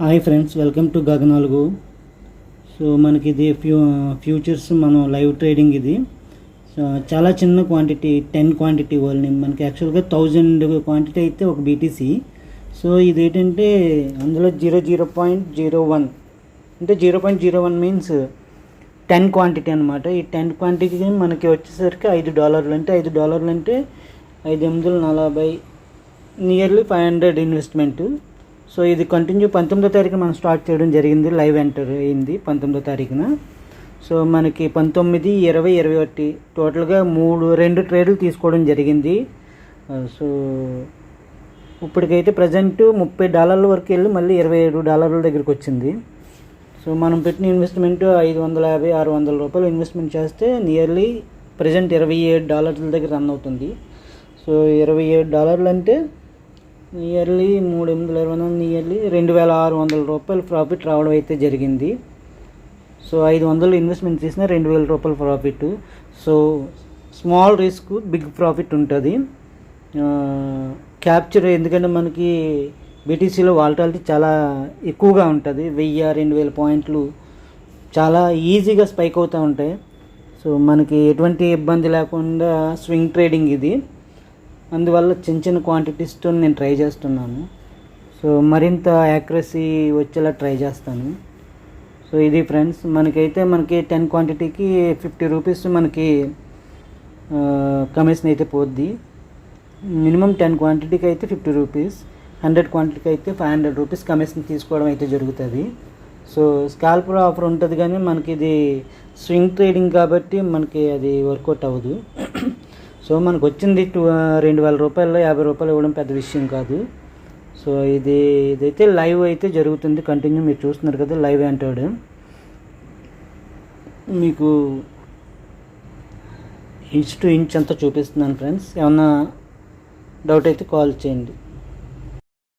Hi friends, welcome to గగనాలుగు. So మనకి ఇది ఫ్యూచర్స్ మనం లైవ్ ట్రేడింగ్ ఇది. సో చాలా చిన్న క్వాంటిటీ, 10 క్వాంటిటీ ఓన్లీ. మనకి యాక్చువల్గా 1000 క్వాంటిటీ అయితే ఒక బీటీసీ. సో ఇది ఏంటంటే అందులో 0.01 అంటే 0.01 మీన్స్ 10 క్వాంటిటీ అనమాట. ఈ 10 క్వాంటిటీకి మనకి వచ్చేసరికి $5 అంటే $5 అంటే 5 8 40 నియర్లీ 500 ఇన్వెస్ట్మెంట్. సో ఇది కంటిన్యూ 19వ తారీఖున మనం స్టార్ట్ చేయడం జరిగింది. లైవ్ ఎంటర్ అయింది 19వ తారీఖున. సో మనకి 19, 20, 21 టోటల్గా 2 ట్రేడ్లు తీసుకోవడం జరిగింది. సో ఇప్పటికైతే ప్రజెంట్ $30 వరకు వెళ్ళి మళ్ళీ $27 దగ్గరికి వచ్చింది. సో మనం పెట్టిన ఇన్వెస్ట్మెంట్ $550, $600 ఇన్వెస్ట్మెంట్ చేస్తే నియర్లీ ప్రజెంట్ $27 దగ్గర రన్ అవుతుంది. సో $27 అంటే నియర్లీ 3 8 20 నియర్లీ $2600 ప్రాఫిట్ రావడం అయితే జరిగింది. సో 500 ఇన్వెస్ట్మెంట్ చేసిన $2000 profit. So small risk big profit ఉంటుంది. క్యాప్చర్ ఎందుకంటే మనకి బీటీసీలో వాలటాలిటీ చాలా ఎక్కువగా ఉంటుంది. 1000-2000 పాయింట్లు చాలా ఈజీగా స్పైక్ అవుతూ ఉంటాయి. సో మనకి ఎటువంటి ఇబ్బంది లేకుండా స్వింగ్ ట్రేడింగ్ ఇది. అందువల్ల చిన్న క్వాంటిటీస్తో నేను ట్రై చేస్తున్నాను. సో మరింత యాక్యురసీ వచ్చేలా ట్రై చేస్తాను. సో ఇది ఫ్రెండ్స్, మనకి 10 క్వాంటిటీకి ₹50 మనకి కమిషన్ అయితే పోద్ది. మినిమం 10 క్వాంటిటీకి అయితే ₹50, 100 క్వాంటిటీకి అయితే ₹500 కమిషన్ తీసుకోవడం అయితే జరుగుతుంది. సో స్కాల్పర్ ఆఫర్ ఉంటుంది, కానీ మనకి ఇది స్వింగ్ ట్రేడింగ్ కాబట్టి మనకి అది వర్కౌట్ అవ్వదు. సో మనకు వచ్చింది $2000, ₹50 ఇవ్వడం పెద్ద విషయం కాదు. సో ఇదైతే లైవ్ అయితే జరుగుతుంది కంటిన్యూ. మీరు చూస్తున్నారు కదా, లైవ్ ఎంటర్డ్. మీకు ఇంచ్ టు ఇంచ్ అంతా చూపిస్తున్నాను ఫ్రెండ్స్. ఏమన్నా డౌట్ అయితే కాల్ చేయండి.